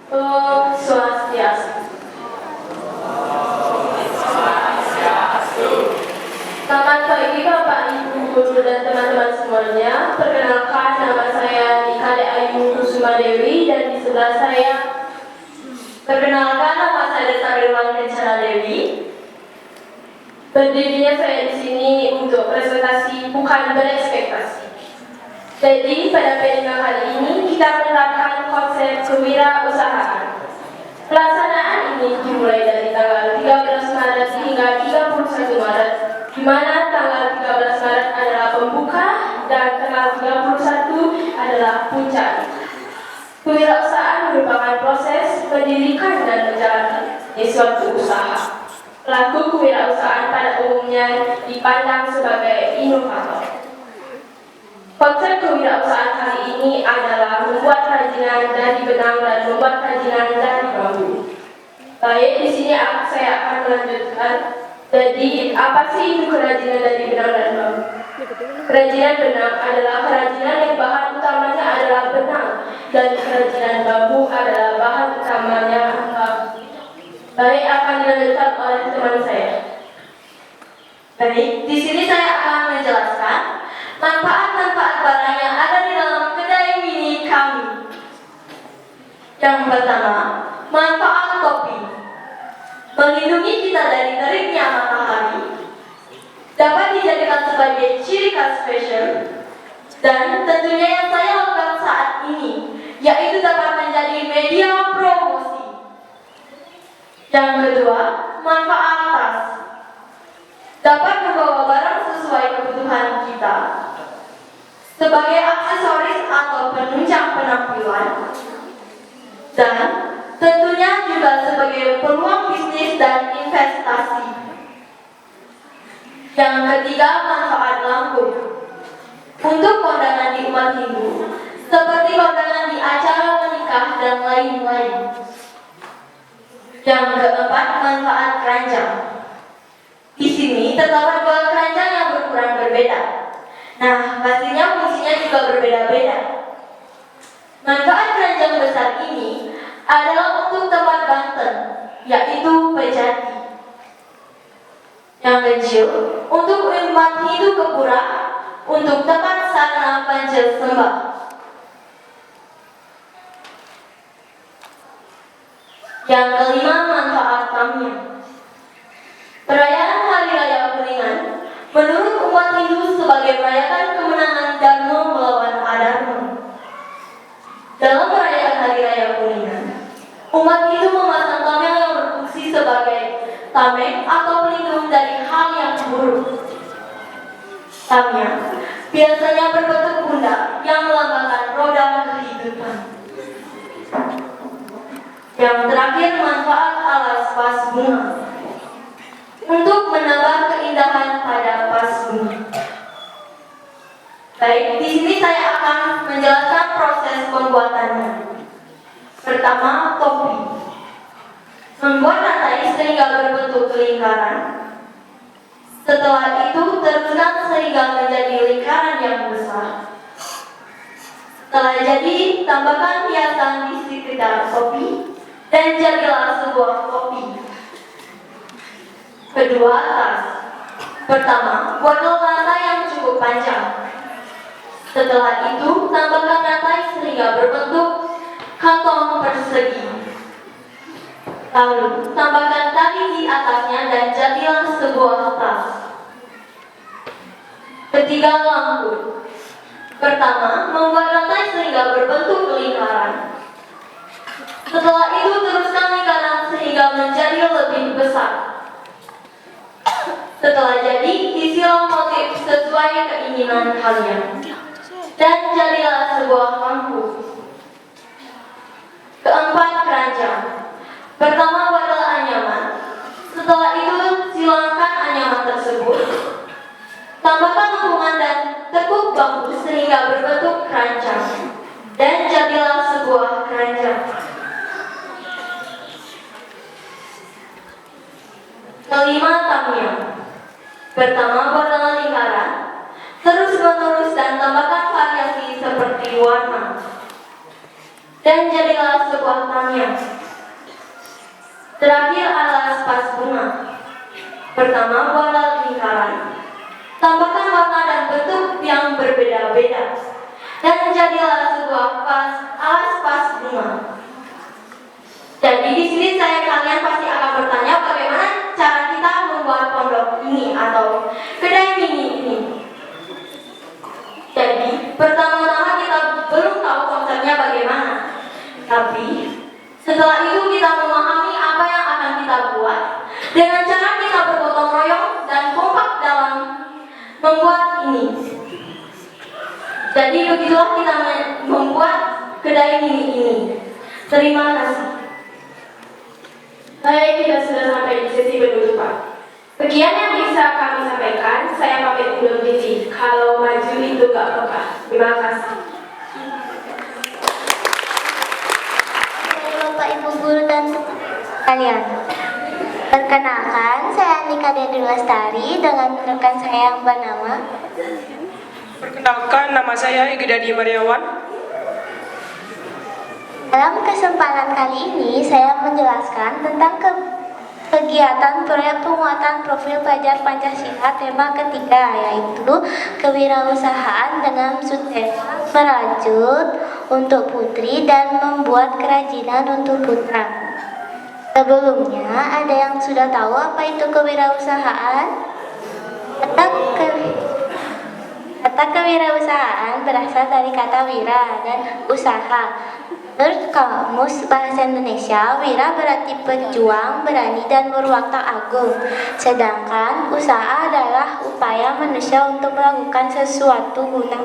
Om Swastiastu. Selamat pagi Bapak, Ibu, Guru, dan teman-teman semuanya. Perkenalkan, nama saya Nikade Ayu Kusuma Dewi, dan di sebelah saya perkenalkan, nama saya Desa Irwan Kencana Dewi. Berdirinya saya di sini untuk presentasi, bukan berekspektasi. Jadi pada webinar kali ini kita menerapkan konsep kewirausahaan. Pelaksanaan ini dimulai dari tanggal 13 Maret hingga 31 Maret, di mana tanggal 13 Maret adalah pembuka dan tanggal 31 adalah puncak. Kewirausahaan merupakan proses mendirikan dan menjalankan suatu usaha. Pelaku kewirausahaan pada umumnya dipandang sebagai inovator. Konsep kewirausahaan kali ini adalah membuat kerajinan dari benang dan membuat kerajinan dari bambu. Baik, di sini saya akan melanjutkan. Jadi, apa sih itu kerajinan dari benang dan bambu? Kerajinan benang adalah kerajinan yang bahan utamanya adalah benang, dan kerajinan bambu adalah bahan utamanya bambu. Baik, akan dilanjutkan oleh teman saya. Baik, di sini saya akan menjelaskan manfaat-manfaat barang yang ada di dalam kedai mini kami. Yang pertama, manfaat topi. Melindungi kita dari teriknya matahari, dapat dijadikan sebagai ciri khas fashion, dan tentunya yang saya lakukan saat ini, yaitu dapat menjadi media promosi. Yang kedua, manfaat tas. Dapat membawa barang sesuai kebutuhan kita sebagai aksesoris atau penunjang penampilan, dan tentunya juga sebagai peluang bisnis dan investasi. Yang ketiga, manfaat lampu. Untuk kondangan di umat Hindu, seperti kondangan di acara menikah dan lain-lain. Yang keempat, manfaat keranjang. Di sini terdapat dua keranjang yang berukuran berbeda. Nah, pastinya fungsinya juga berbeda-beda. Manfaat keranjang besar ini adalah untuk tempat banten, yaitu pejati. Yang kecil, untuk umat Hindu kepura, untuk tempat sarana panjat sembah. Yang kelima, manfaat tamya. Perayaan Hari Raya Kuningan menurut umat Hindu sebagai merayakan kemenangan Dharma melawan Adharma. Dalam merayakan Hari Raya Kuningan, umat Hindu memasang tameng yang berfungsi sebagai tameng atau pelindung dari hal yang buruk. Tameng biasanya berbentuk bunda yang melambangkan roda kehidupan. Yang terakhir, manfaat alas pas bunga. Untuk menambah keindahan pada vas bunga. Baik, di sini saya akan menjelaskan proses pembuatannya. Pertama, topi. Membuat rantai sehingga berbentuk lingkaran. Setelah itu teruskan sehingga menjadi lingkaran yang besar. Setelah jadi, tambahkan hiasan di sekitar topi dan jadilah sebuah topi. Kedua, tas. Pertama, buatlah rantai yang cukup panjang. Setelah itu, tambahkan rantai sehingga berbentuk kantong persegi. Lalu, tambahkan tali di atasnya dan jadilah sebuah tas. Ketiga, lampu. Pertama, membuat rantai sehingga berbentuk lingkaran. Setelah itu, teruskan lingkaran sehingga menjadi lebih besar. Setelah jadi, isilah motif sesuai keinginan kalian, dan jadilah sebuah lampu. Keempat, keranjang. Pertama, buatlah anyaman. Setelah itu, silangkan anyaman tersebut. Tambahkan lengkungan dan tekuk bambu sehingga berbentuk keranjang, dan jadilah sebuah keranjang. Kelima, tamya. Pertama, buatlah lingkaran, terus menerus dan tambahkan variasi seperti warna. dan jadilah sebuah tamiang. Terakhir alas pas bunga. Pertama, buatlah lingkaran. Tambahkan warna dan bentuk yang berbeda-beda. Dan jadilah sebuah alas pas bunga. Jadi di sini kalian pasti akan bertanya bagaimana cara kita membuat pondok ini atau kedai mini ini. Jadi pertama-tama kita belum tahu konsepnya bagaimana. Tapi setelah itu kita memahami apa yang akan kita buat dengan cara kita bergotong royong dan kompak dalam membuat ini. Jadi begitulah kita membuat kedai mini ini. Terima kasih. Baik, kita sudah sampai di sesi penutupan. Sekian yang bisa kami sampaikan. Saya pamit undur diri. Kalau maju itu gak peka. Terima kasih. Bapak, Ibu guru dan kalian. Perkenalkan, saya Andika Dede Lestari dengan rekan saya yang bernama. Perkenalkan, nama saya Egi Dadi Mariawan. Dalam kesempatan kali ini, saya menjelaskan tentang kegiatan proyek penguatan profil pelajar Pancasila tema ketiga, yaitu kewirausahaan dengan subtema merajut untuk putri dan membuat kerajinan untuk putra. Sebelumnya, ada yang sudah tahu apa itu kewirausahaan? Kata kewirausahaan berasal dari kata wira dan usaha. Menurut Kamus Bahasa Indonesia, wira berarti pejuang, berani, dan berwatak agung. Sedangkan usaha adalah upaya manusia untuk melakukan sesuatu guna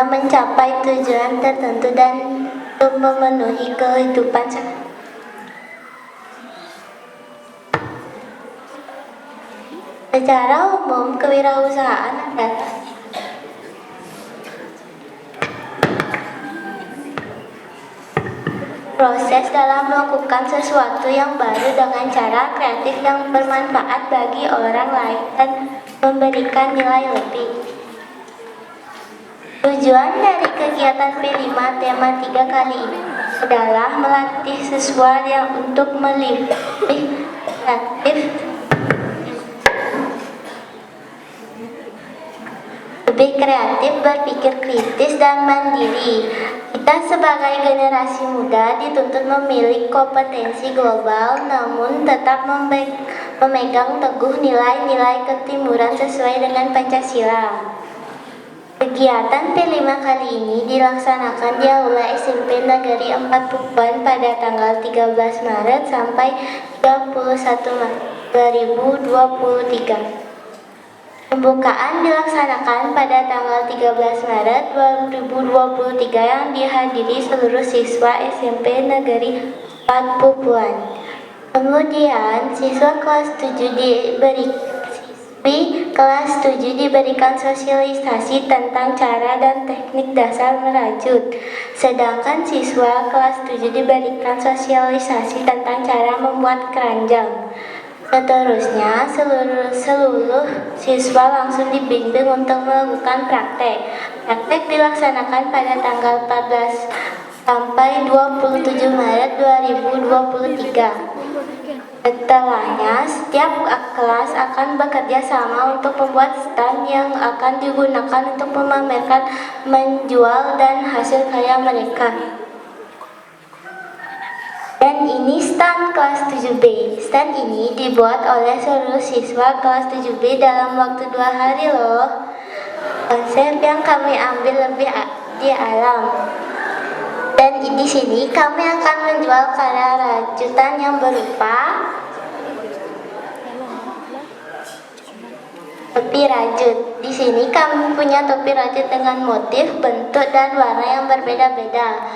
mencapai tujuan tertentu dan untuk memenuhi kehidupan sehari-hari. Secara umum, kewirausahaan adalah proses dalam melakukan sesuatu yang baru dengan cara kreatif yang bermanfaat bagi orang lain dan memberikan nilai lebih. Tujuan dari kegiatan P5 tema 3 kali ini adalah melatih siswa yang untuk lebih kreatif, berpikir kritis, dan mandiri. Kita sebagai generasi muda dituntut memiliki kompetensi global, namun tetap memegang teguh nilai-nilai ketimuran sesuai dengan Pancasila. Kegiatan P5 kali ini dilaksanakan di Aula SMP Negeri 4 Pupuan pada tanggal 13 Maret sampai 31 Maret 2023. Pembukaan dilaksanakan pada tanggal 13 Maret 2023 yang dihadiri seluruh siswa SMP Negeri 4 Pupuan. Kemudian siswa kelas 7 diberikan sosialisasi tentang cara dan teknik dasar merajut. Sedangkan siswa kelas 7 diberikan sosialisasi tentang cara membuat keranjang. Seterusnya, seluruh siswa langsung dibimbing untuk melakukan praktek. Praktek dilaksanakan pada tanggal 14 sampai 27 Maret 2023. Setelahnya, setiap kelas akan bekerja sama untuk membuat stand yang akan digunakan untuk memamerkan, menjual, dan hasil karya mereka. Dan ini stand kelas 7B. Stand ini dibuat oleh seluruh siswa kelas 7B dalam waktu 2 hari loh. Konsep yang kami ambil lebih di alam. Dan di sini kami akan menjual karya rajutan yang berupa topi rajut. Di sini kami punya topi rajut dengan motif, bentuk, dan warna yang berbeda-beda.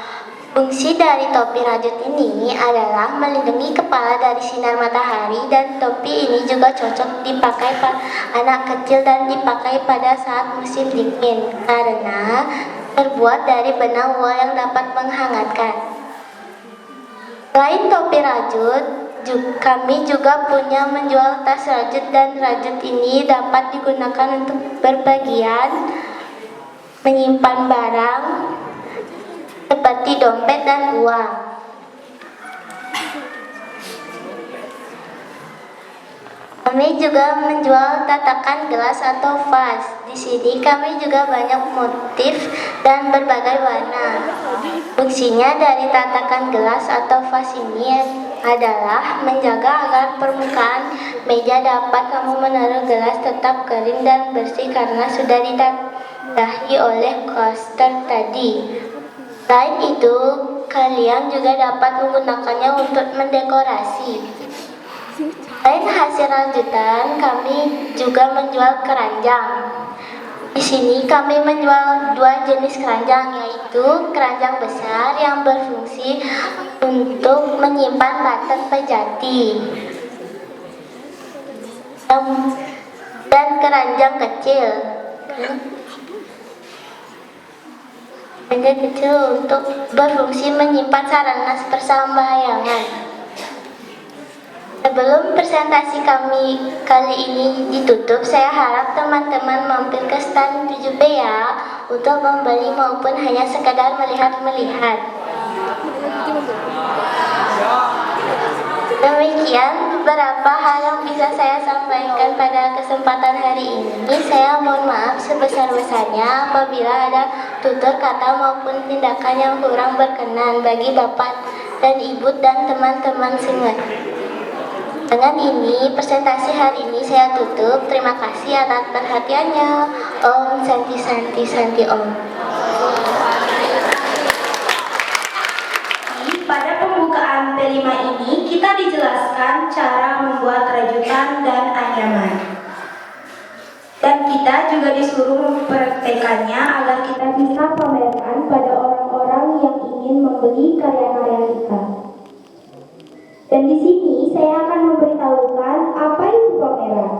Fungsi dari topi rajut ini adalah melindungi kepala dari sinar matahari, dan topi ini juga cocok dipakai anak kecil dan dipakai pada saat musim dingin karena terbuat dari benang wol yang dapat menghangatkan. Selain topi rajut, kami juga punya menjual tas rajut, dan rajut ini dapat digunakan untuk berbagian, menyimpan barang, seperti dompet dan uang. Kami juga menjual tatakan gelas atau vas. Di sini kami juga banyak motif dan berbagai warna. Fungsinya dari tatakan gelas atau vas ini adalah menjaga agar permukaan meja dapat kamu menaruh gelas tetap kering dan bersih karena sudah ditandai oleh coaster tadi. Selain itu, kalian juga dapat menggunakannya untuk mendekorasi. Selain hasil rajutan, kami juga menjual keranjang. Di sini kami menjual dua jenis keranjang, yaitu keranjang besar yang berfungsi untuk menyimpan bahan pejati dan keranjang kecil. Keranjang kecil untuk berfungsi menyimpan sarana persembahyangan. Sebelum presentasi kami kali ini ditutup, saya harap teman-teman mampir ke stand 7B ya untuk membeli maupun hanya sekadar melihat-melihat. Demikian beberapa hal yang bisa saya sampaikan pada kesempatan hari ini. Saya mohon maaf sebesar-besarnya apabila ada tutur kata maupun tindakan yang kurang berkenan bagi Bapak dan Ibu dan teman-teman semua. Dengan ini, presentasi hari ini saya tutup. Terima kasih atas perhatiannya. Om Santi Santi Santi Om. Pada pembukaan P5 ini, kita dijelaskan cara membuat rajutan dan anyaman. Dan kita juga disuruh mempraktekannya agar kita bisa pamerkan pada orang-orang yang ingin membeli karya-karya kita. Dan di sini saya akan memberitahukan apa itu pameran.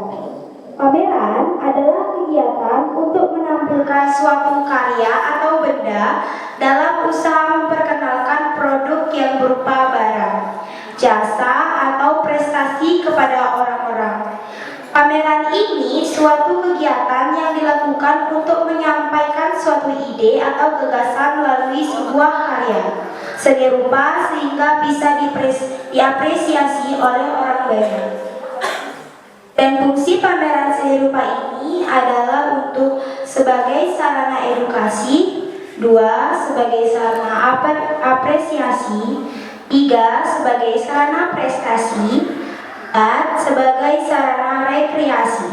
Pameran adalah kegiatan untuk menampilkan suatu karya atau benda dalam usaha memperkenalkan produk yang berupa barang, jasa, atau prestasi kepada orang-orang. Pameran ini suatu kegiatan yang dilakukan untuk menyampaikan suatu ide atau gagasan melalui sebuah karya seni rupa sehingga bisa diapresiasi oleh orang banyak. Dan fungsi pameran seni rupa ini adalah untuk sebagai sarana edukasi, 2 sebagai sarana apresiasi, 3 sebagai sarana prestasi, 4 sebagai sarana rekreasi.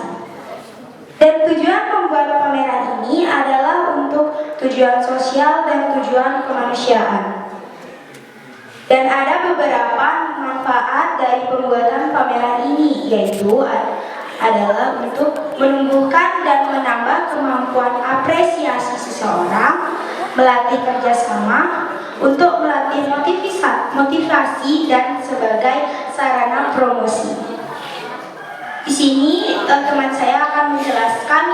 Dan tujuan membuat pameran ini adalah untuk tujuan sosial dan tujuan kemanusiaan. Dan ada beberapa manfaat dari pembuatan pameran ini, yaitu adalah untuk menumbuhkan dan menambah kemampuan apresiasi seseorang, melatih kerjasama, untuk melatih motivasi dan sebagai sarana promosi. Di sini teman saya akan menjelaskan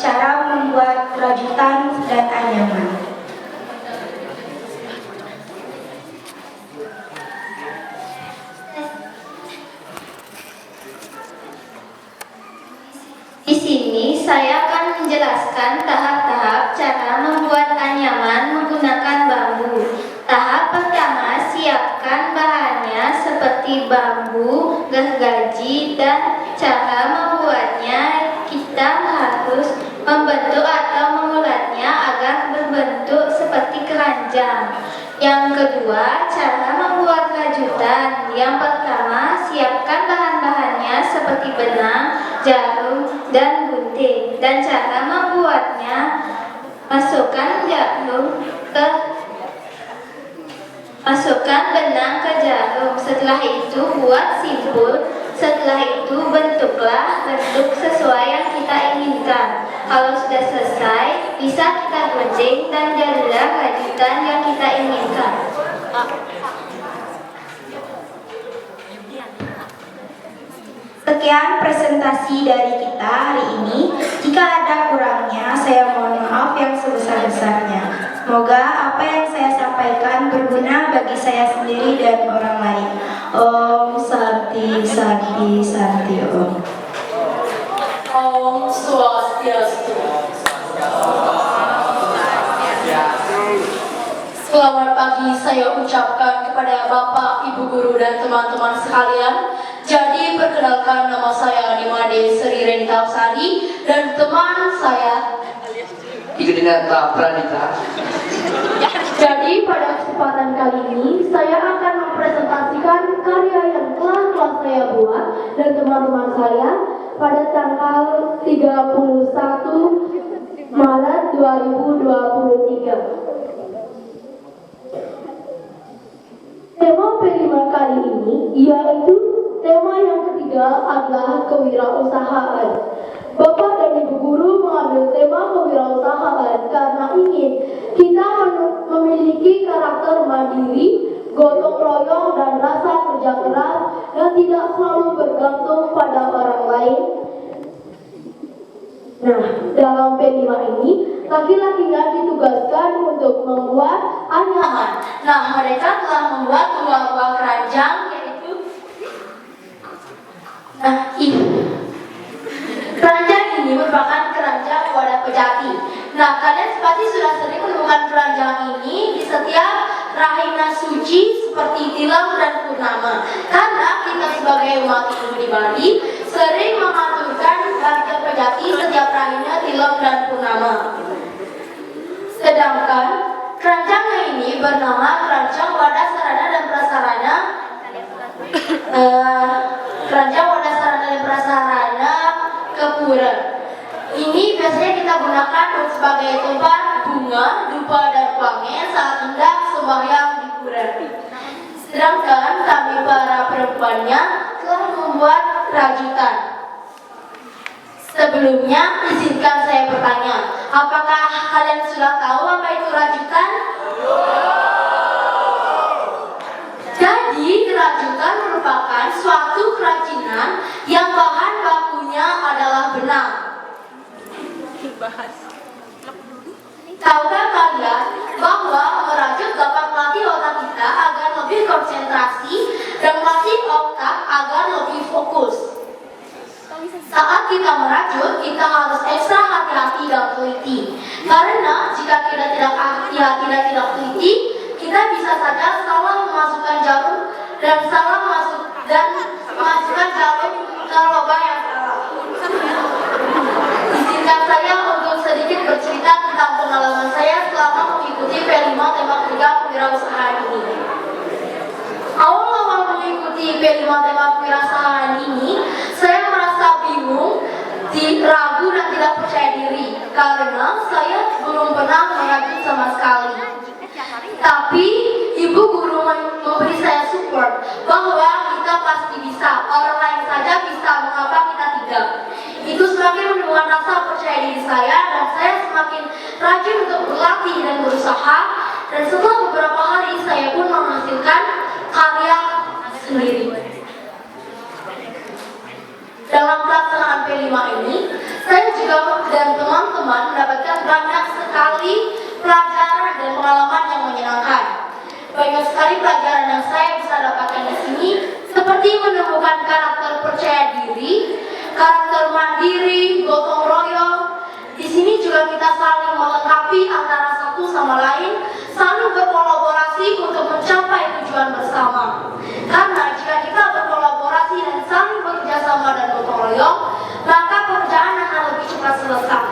cara membuat rajutan dan anyaman. Di sini saya akan menjelaskan tahap-tahap cara membuat anyaman menggunakan bambu. Tahap pertama, siapkan bahannya seperti bambu, gergaji, dan cara membuatnya kita harus membentuk atau mengulatnya agar berbentuk seperti keranjang. Yang kedua, cara membuat rajutan. Yang pertama, siapkan bahan-bahannya seperti benang, jarum, dan gunting. Dan cara membuatnya, masukkan benang ke jarum. Setelah itu buat simpul. Setelah itu bentuklah bentuk sesuai yang kita inginkan. Kalau sudah selesai, bisa kita gunting dan jadilah rajutan yang kita inginkan. Sekian presentasi dari kita hari ini. Jika ada kurangnya, saya mohon maaf yang sebesar-besarnya. Semoga apa yang saya sampaikan berguna bagi saya sendiri dan orang lain. Om Santi Santi Santi Om. Om Swastiastu. lagi saya ucapkan kepada Bapak, Ibu Guru, dan teman-teman sekalian. Jadi perkenalkan, nama saya Nimade Sri Renitausari dan teman saya Igedinata Pranita. Jadi pada kesempatan kali ini saya akan mempresentasikan karya yang telah saya buat dan teman-teman saya pada tanggal 31 Maret 2023. Tema P5 kali ini yaitu tema yang ketiga adalah kewirausahaan. Bapak dan Ibu Guru mengambil tema kewirausahaan karena ingin kita memiliki karakter mandiri, gotong royong, dan rasa kerja keras yang tidak selalu bergantung pada orang lain. Nah, dalam P5 ini, laki-lakinya ditugaskan untuk membuat anyaman. Nah, mereka telah membuat dua buah keranjang, yaitu keranjang ini merupakan keranjang wadah pejati. Nah, kalian pasti sudah sering menemukan keranjang ini di setiap rahina suci seperti Tilang dan Purnama. Karena kita sebagai umat Hindu di Bali sering mengaturkan keranjang pejati setiap rahina Tilang dan Purnama. Sedangkan keranjangnya ini bernama keranjang wadah sarana dan prasarana. Keranjang wadah sarana dan prasarana Kepura. Ini biasanya kita gunakan sebagai tempat bunga, dupa, dan wangi saat hendak sembahyang di pura. Sedangkan kami para perempuannya telah membuat rajutan. Sebelumnya, izinkan saya bertanya, apakah kalian sudah tahu apa itu rajutan? Jadi, rajutan merupakan suatu kerajinan yang bahan bakunya adalah benang. Tahukah kalian bahwa merajut dapat melatih otak kita agar lebih konsentrasi dan melatih otak agar lebih fokus? Saat kita merajut, kita harus ekstra hati-hati dan teliti. Karena jika kita tidak hati-hati dan tidak teliti, kita bisa saja salah memasukkan jarum dan memasukkan jarum ke lubang yang salah. Izinkan saya untuk sedikit bercerita tentang pengalaman saya selama mengikuti P5 tema ketiga kewirausahaan ini. Awal-awal mengikuti P5 tema kewirausahaan ini, saya merasa bingung, ragu, dan tidak percaya diri karena saya belum pernah merajut sama sekali. Tapi Ibu Guru memberi saya support bahwa kita pasti bisa, orang lain saja bisa, mengapa kita tidak? Itu semakin menumbuhkan rasa percaya diri saya dan saya semakin rajin untuk berlatih dan berusaha, dan setelah beberapa hari saya pun menghasilkan karya sendiri. Dalam pelaksanaan P5 ini, saya juga dan teman-teman mendapatkan banyak sekali pelajaran dan pengalaman yang menyenangkan. Banyak sekali pelajaran yang saya bisa dapatkan di sini, seperti menemukan karakter percaya diri, karakter mandiri, gotong royong. Di sini juga kita saling melengkapi antara satu sama lain, saling berkolaborasi untuk mencapai tujuan bersama. Karena jika kita berkolaborasi dan saling bekerja sama dan gotong royong, maka pekerjaan akan lebih cepat selesai.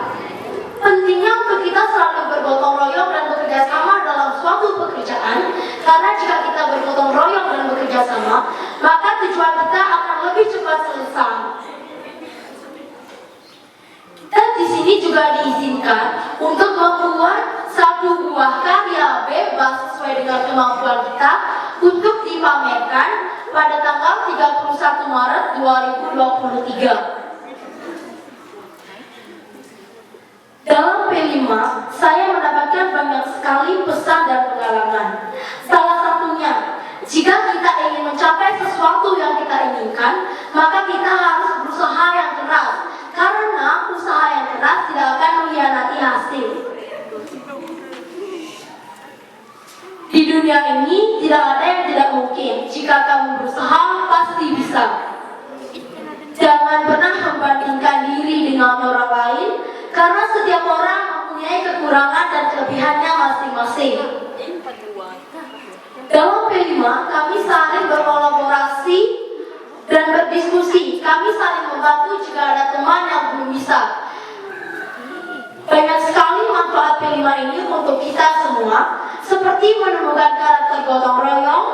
Pentingnya untuk kita selalu bergotong royong dan bekerja sama dalam suatu pekerjaan, karena jika kita bergotong royong dan bekerja sama, maka tujuan kita akan lebih cepat selesai. Kita di sini juga diizinkan untuk membuat satu buah karya bebas sesuai dengan kemampuan kita untuk dipamerkan pada tanggal 31 Maret 2023. Dalam P5, saya mendapatkan banyak sekali pesan dan pengalaman. Salah satunya, jika kita ingin mencapai sesuatu yang kita inginkan, maka kita harus berusaha yang keras. Karena usaha yang keras tidak akan mengkhianati hasil. Di dunia ini tidak ada yang tidak mungkin. Jika kamu berusaha, pasti bisa. Jangan pernah membandingkan diri dengan orang lain, karena setiap orang mempunyai kekurangan dan kelebihannya masing-masing. P5 kami saling berkolaborasi dan berdiskusi. Kami saling membantu jika ada teman yang belum bisa. Banyak sekali manfaat P5 ini untuk kita semua, seperti menemukan karakter gotong royong,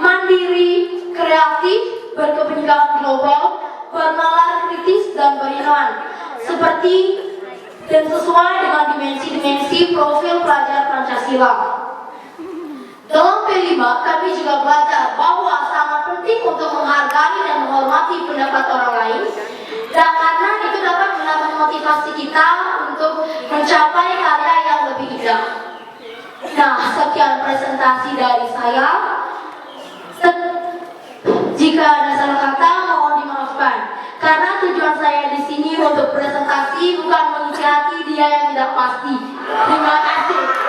mandiri, kreatif, berkepentingan global, bernalar kritis dan beriman, seperti dan sesuai dengan dimensi-dimensi profil pelajar Pancasila. Dalam P5 kami juga belajar bahwa sangat penting untuk menghargai dan menghormati pendapat orang lain, dan karena itu dapat menambah motivasi kita untuk mencapai karya yang lebih indah. Nah, sekian presentasi dari saya. Jika ada salah kata, mohon dimaafkan. Karena tujuan saya di sini untuk presentasi bukan mengisi hati dia yang tidak pasti. Terima kasih.